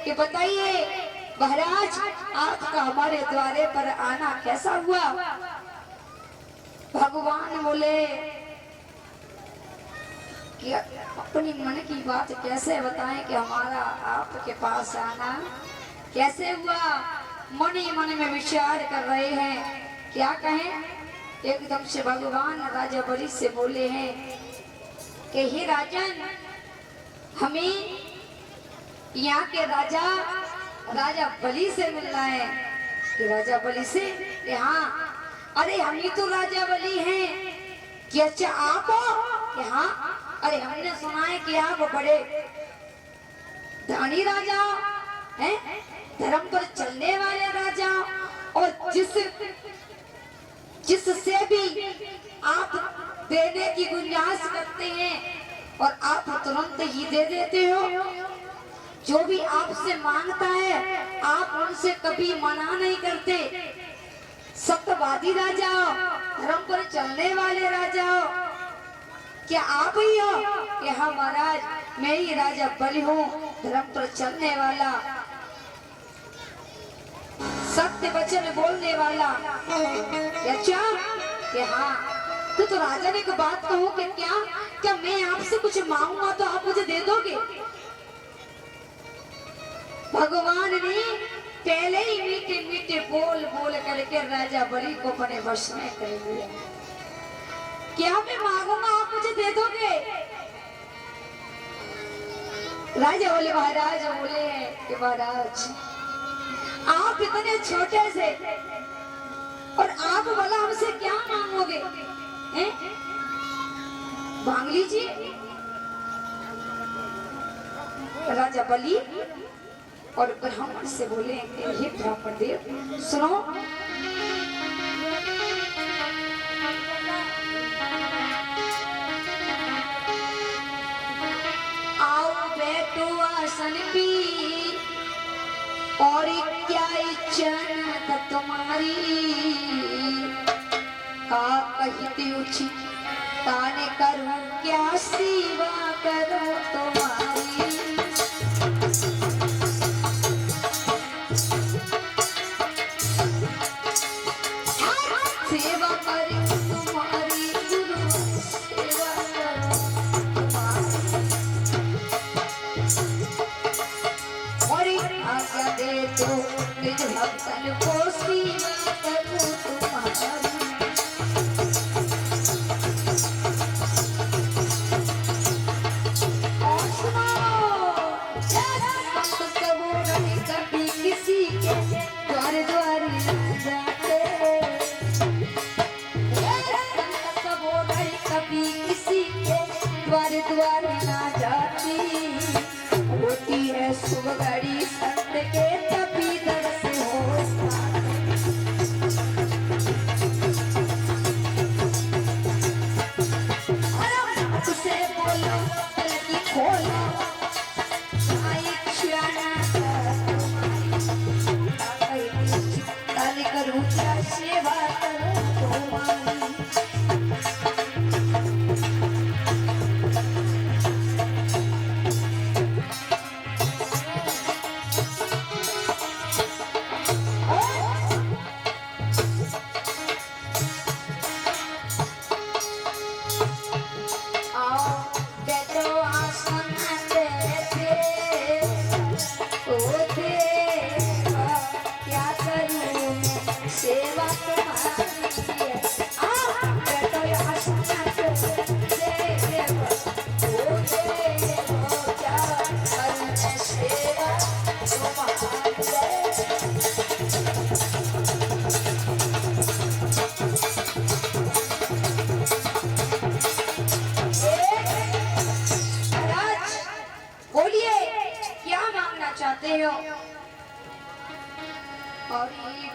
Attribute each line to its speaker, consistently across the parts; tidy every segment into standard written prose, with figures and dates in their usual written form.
Speaker 1: कि बताइए महाराज आपका हमारे द्वारे पर आना कैसा हुआ। भगवान बोले कि अपनी मन की बात कैसे बताएं कि हमारा आपके पास आना कैसे हुआ। मन ही मन में विचार कर रहे हैं क्या कहें। एकदम से भगवान राजा बलि से बोले हैं कि हे राजन, हमें यहाँ के राजा बलि से मिलना है। कि राजा बलि से कि हाँ, अरे हम ही तो राजा बलि हैं। कि अच्छा आप हो? कि हाँ, अरे हमने सुना है कि आप बड़े धनी राजा हैं, धर्म पर चलने वाले राजा, और जिससे भी आप देने की गुंजाइश करते हैं और आप तुरंत ही दे देते हो। जो भी आपसे मांगता है आप उनसे कभी मना नहीं करते। सत्यवादी राजा हो, धर्म पर चलने वाले राजा हो। क्या आप ही हो? कि हाँ महाराज, मैं ही राजा बलि हूँ, धर्म पर चलने वाला, सत्य वचन बोलने वाला। अच्छा कि हाँ, तो राजा ने एक बात कहूँ कि क्या मैं आपसे कुछ मांगूंगा तो आप मुझे दे दोगे? भगवान ने पहले ही मीठे मीठे बोल बोल करके राजा बलि को अपने वश में कर लिया। क्या मैं मांगूंगा आप मुझे दे दोगे? राजा बोले महाराज बोले कि महाराज आप इतने छोटे से और आप बोला हमसे क्या मांगोगे? हैं? मांग लीजिए। राजा बलि और ब्राह्मण से बोले हे ब्राह्मण देव सुनो, आओ बैठो आसन पी, और क्या इच्छा तुम्हारी, का कहती उची ताने करूं क्या सेवा करूं तुम्हारी। सेवा करूं तुम्हारी गुरु, सेवा करूं तुम्हारी, और आज्ञा दे तो निज भक्तन को सेवा करूं तुम्हारी। द्वार ना जाती होती है शुभ घड़ी, संत के तभी दर्श होता। उसे बोलो पलकी खोलो, करूँ क्या सेवा करूँ तुम्हारी।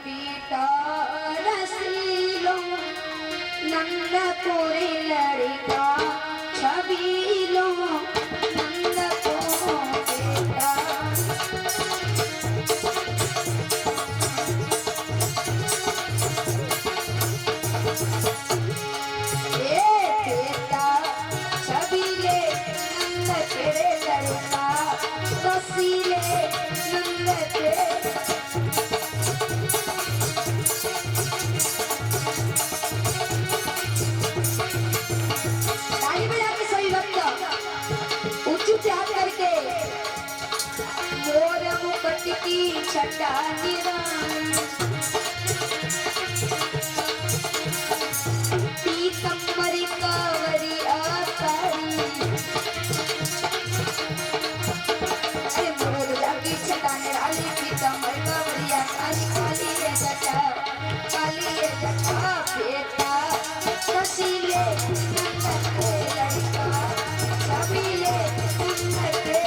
Speaker 1: बेटा रसीलो नंदपुरी लड़का छबीलो नंदपुर बेटा। बेटा छबीले नंद तेरे लड़का रसीले छटा पीतम्बरी कावरी आतारी अरे मोरला की छटा निराली पीतम्बरी कावरी आतारी काली ये जटा बेटा कसीले नन्हे लड़का छबीले नन्हे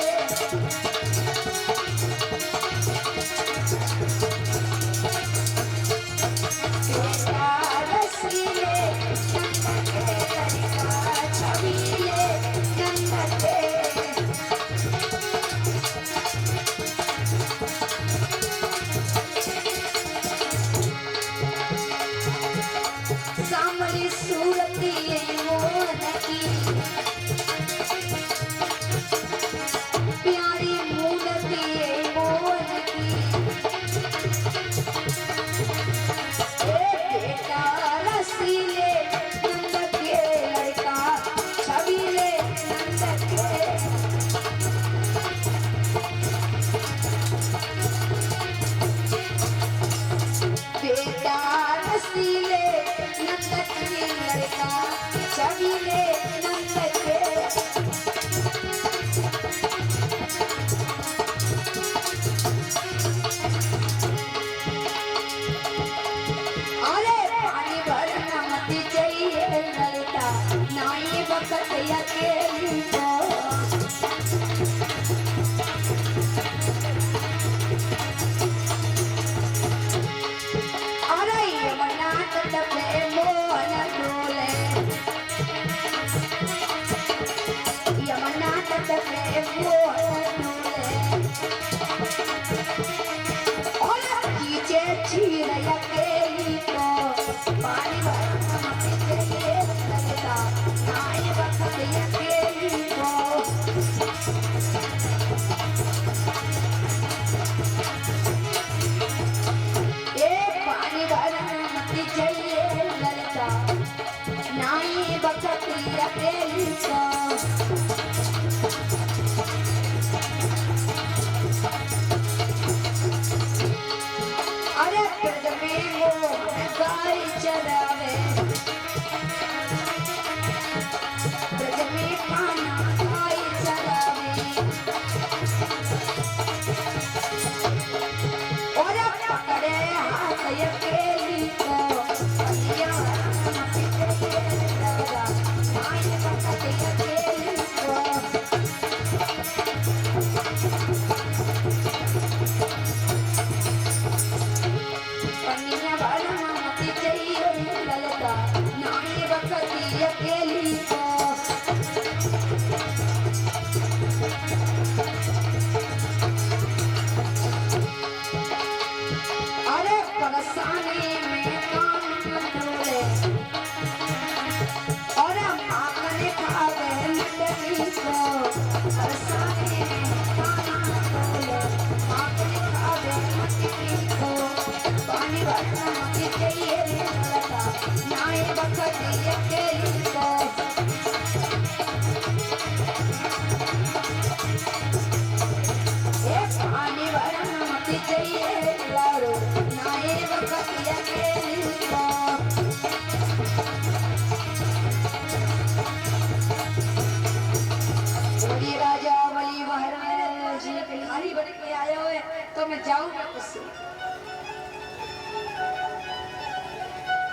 Speaker 1: तो मैं जाऊंगा उससे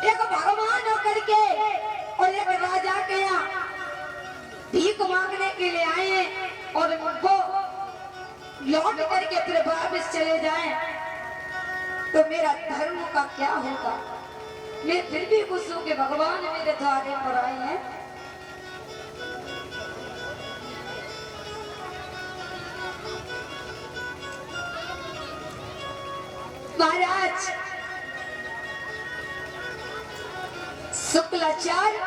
Speaker 1: एक भगवान होकर के और एक राजा के यहाँ भीख मांगने के लिए आए हैं और उनको लौट करके फिर वापस चले जाएं तो मेरा धर्म का क्या होगा। मैं फिर भी खुश हूं कि भगवान मेरे द्वारे पर आए हैं। महाराज शुक्लाचार्य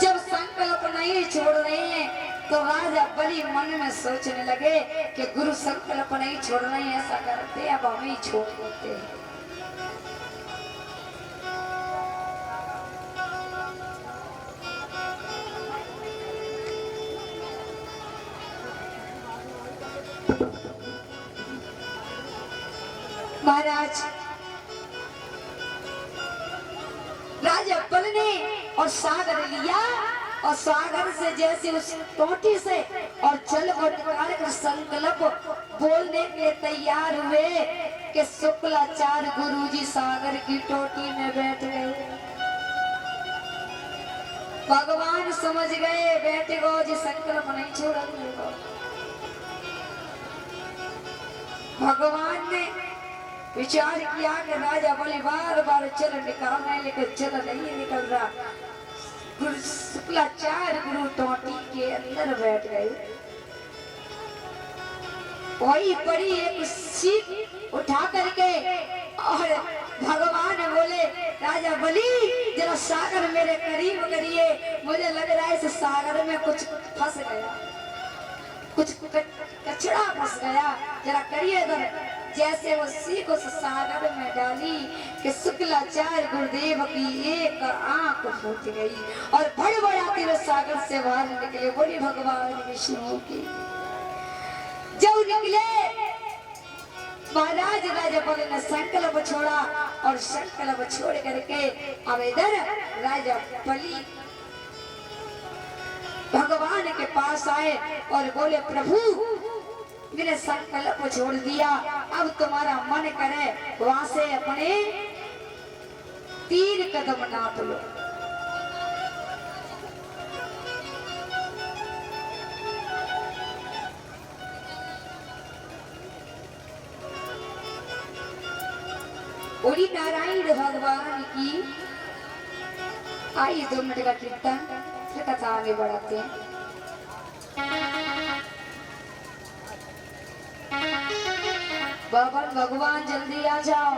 Speaker 1: जब संकल्प नहीं छोड़ रहे हैं तो राजा बड़ी मन में सोचने लगे कि गुरु संकल्प नहीं छोड़ रहे हैं, ऐसा करते अब हम ही छोड़ देते हैं। महाराज राजा बल ने और सागर लिया और सागर से जैसे उस टोटी से और जल को निकाल कर संकल्प बोलने के तैयार हुए कि शुक्लाचार्य गुरुजी सागर की टोटी में बैठ गए। भगवान समझ गए बैठे गो जी संकल्प नहीं छोड़ा। भगवान ने विचार किया कि राजा बोले बार बार चल निकालना है लेकिन चल नहीं निकल रहा। गुरु शुक्लाचार्य गुरु टोटी के अंदर बैठ गए। वही बड़ी एक सीट उठा करके और भगवान बोले राजा बलि जरा सागर मेरे करीब करिए, मुझे लग रहा है इस सागर में कुछ फंस गया, कुछ कचरा फंस गया, जरा करिए इधर। जैसे वो सीख उस सागर में डाली कि शुक्लाचार्य गुरुदेव की एक आंख फूट गई और भड़बड़ाते हुए सागर से बाहर निकले। बोली भगवान विष्णु की। जब निकले महाराज राजा बल ने संकल्प छोड़ा और संकल्प छोड़ करके अब इधर राजा बलि भगवान के पास आए और बोले प्रभु मैंने संकल्प छोड़ दिया, अब तुम्हारा मन करे वहां से अपने 3 कदम नाप लो। बोली नारायण भगवान की। आइए 2 मिनट का कीर्तन फिर कथा आगे बढ़ाते हैं। बाबा भगवान जल्दी आ जाओ।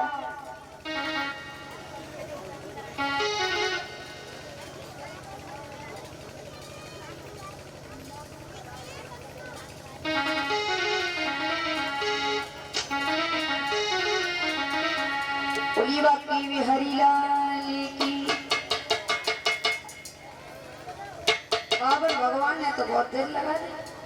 Speaker 1: बोलिए की हरिलाल की। बाबा भगवान ने तो बहुत देर लगा दी।